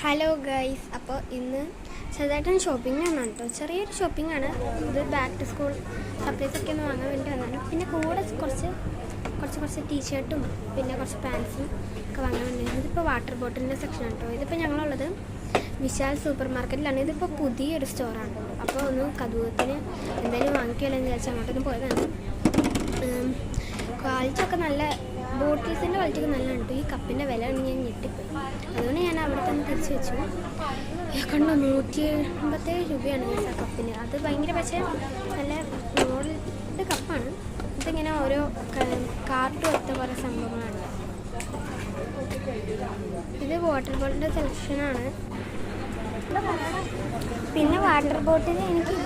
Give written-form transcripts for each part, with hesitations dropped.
Hello guys, അപ്പോൾ ഇന്ന് ചെറുതായിട്ടൊന്ന് ഷോപ്പിംഗാണ് കേട്ടോ. ചെറിയൊരു ഷോപ്പിംഗാണ് ഇത്. ബാക്ക് ടു സ്കൂൾ സപ്ലൈസ് ഒക്കെ ഒന്ന് വാങ്ങാൻ വേണ്ടി വന്നാണ്. പിന്നെ കൂടെ കുറച്ച് ടീഷർട്ടും പിന്നെ കുറച്ച് പാൻസും ഒക്കെ വാങ്ങാൻ വേണ്ടി. ഇതിപ്പോൾ വാട്ടർ ബോട്ടിലിൻ്റെ സെക്ഷനാണ് കേട്ടോ. ഇതിപ്പോൾ ഞങ്ങളുള്ളത് വിശാൽ സൂപ്പർ മാർക്കറ്റിലാണ്. ഇതിപ്പോൾ പുതിയൊരു സ്റ്റോറാണ്. അപ്പോൾ ഒന്ന് കൗതുകത്തിന് എന്തായാലും വാങ്ങിക്കുമല്ലോ എന്ന് വിചാരിച്ചാൽ അങ്ങോട്ടൊന്ന് പോയതാണ്. ക്വാളിറ്റിയൊക്കെ നല്ല, ബോട്ടിൽസിൻ്റെ ക്വാളിറ്റിയൊക്കെ നല്ല ഉണ്ട്. ഈ കപ്പിൻ്റെ വില ആണെങ്കിൽ ഞാൻ ഞെട്ടിപ്പോയി. അതുകൊണ്ട് ഞാൻ അവിടെ തന്നെ തിരിച്ചു വെച്ചു. കണ്ടു 187 രൂപയാണ് ആ കപ്പിന്. അത് ഭയങ്കര, പക്ഷേ നല്ല മോഡൽഡ് കപ്പാണ്. ഇതിങ്ങനെ ഓരോ കാർട്ട് വെച്ച കുറേ സംഭവങ്ങളാണ്. ഇത് വാട്ടർ ബോട്ടിലിൻ്റെ സെലക്ഷനാണ്. പിന്നെ വാട്ടർ ബോട്ടിൽ എനിക്ക്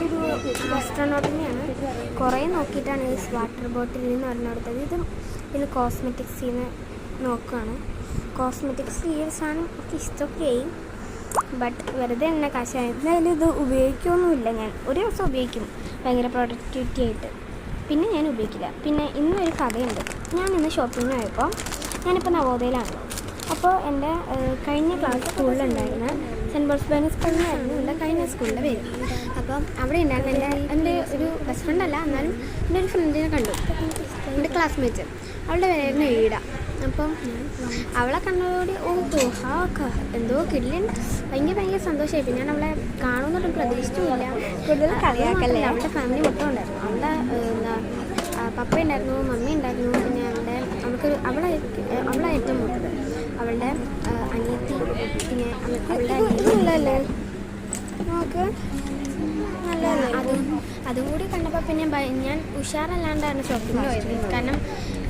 ഇതൊരു ആസ്ട്രോനോട്ടിനെയാണ് കുറേ നോക്കിയിട്ടാണ് ഈ വാട്ടർ ബോട്ടിലിൽ നിന്ന് പറഞ്ഞെടുത്തത്. ഇത് പിന്നെ കോസ്മെറ്റിക്സിൽ നിന്ന് നോക്കുകയാണ്. കോസ്മെറ്റിക്സ് ഈ ഒരു സാധനം ഒക്കെ ഇഷ്ടമൊക്കെയായി, ബട്ട് വെറുതെ എന്നെ കാശായി. എന്തായാലും ഇത് ഉപയോഗിക്കുകയൊന്നുമില്ല. ഞാൻ ഒരു ദിവസം ഉപയോഗിക്കും ഭയങ്കര പ്രൊഡക്ടിവിറ്റി ആയിട്ട്, പിന്നെ ഞാൻ ഉപയോഗിക്കില്ല. പിന്നെ ഇന്നൊരു കഥയുണ്ട്. ഞാൻ ഇന്ന് ഷോപ്പിങ്ങിന് പോയപ്പോൾ, ഞാനിപ്പോൾ നവോദയയിലാണ്. അപ്പോൾ എൻ്റെ കഴിഞ്ഞ ക്ലാസ് സ്കൂളിലുണ്ടായിരുന്ന സെൻറ്റ് പോൾസ് ബൈനർ സ്കൂളിലായിരുന്നു എൻ്റെ കഴിഞ്ഞ സ്കൂളിൻ്റെ പേര്. അപ്പം അവിടെ ഉണ്ടായിരുന്ന എൻ്റെ ഒരു ബെസ്റ്റ് ഫ്രണ്ട് അല്ല, എന്നാലും എൻ്റെ ഒരു ഫ്രണ്ടിനെ കണ്ടു, എൻ്റെ ക്ലാസ്മേറ്റ്. അവളുടെ പേരായിരുന്നു ഈട. അപ്പം അവളെ കണ്ടതോടെ എന്തോ കിടിലൻ, ഭയങ്കര സന്തോഷമായി. പിന്നെ ഞാൻ അവളെ കാണുമെന്നൊട്ടും പ്രതീക്ഷിച്ചില്ല. കൂടുതൽ കളിയാക്കല്ലേ. അവളുടെ ഫാമിലി മൊത്തം ഉണ്ടായിരുന്നു. അവളുടെ പപ്പ ഉണ്ടായിരുന്നു, മമ്മി ഉണ്ടായിരുന്നു. പിന്നെ അവളെ ഏറ്റവും മൂത്തത്, അവളുടെ അനിയത്തി, പിന്നെ അവളുടെ അനിയത്തില്ലേ നോക്ക് അതും കൂടി കണ്ടപ്പോൾ പിന്നെ ഞാൻ ഉഷാറല്ലാണ്ടാണ് ഷോപ്പിങ്ങിന് പോയത്. കാരണം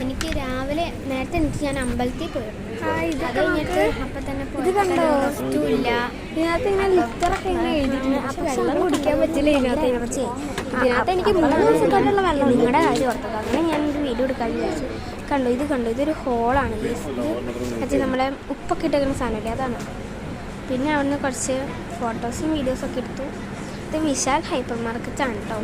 എനിക്ക് രാവിലെ നേരത്തെ എനിക്ക് ഞാൻ അമ്പലത്തിൽ പോയിരുന്നു. അത് കഴിഞ്ഞിട്ട് അപ്പം തന്നെ പോയില്ല. ഇതിനകത്ത് ഇങ്ങനെ ലിറ്ററൊക്കെ ഇങ്ങനെ എഴുതിയിട്ടുണ്ട്. അപ്പം വെള്ളം കുടിക്കാൻ പറ്റില്ല. ഇതിനകത്ത് എനിക്ക് 3 ദിവസത്തോട്ടുള്ള വെള്ളം നിങ്ങളുടെ കാര്യം ഓർത്തത്. അങ്ങനെ ഞാനൊരു വീഡിയോ എടുക്കാമെന്ന് വിചാരിച്ചു. കണ്ടു ഇതൊരു ഹോളാണ്. മറ്റേ നമ്മളെ ഉപ്പൊക്കെ ഇട്ടേക്കുന്ന സാധനമല്ലേ, അതാണ്. പിന്നെ അവിടുന്ന് കുറച്ച് ഫോട്ടോസും വീഡിയോസൊക്കെ എടുത്തു. ഇത് വിശാൽ ഹൈപ്പർ മാർക്കറ്റാണ് കേട്ടോ.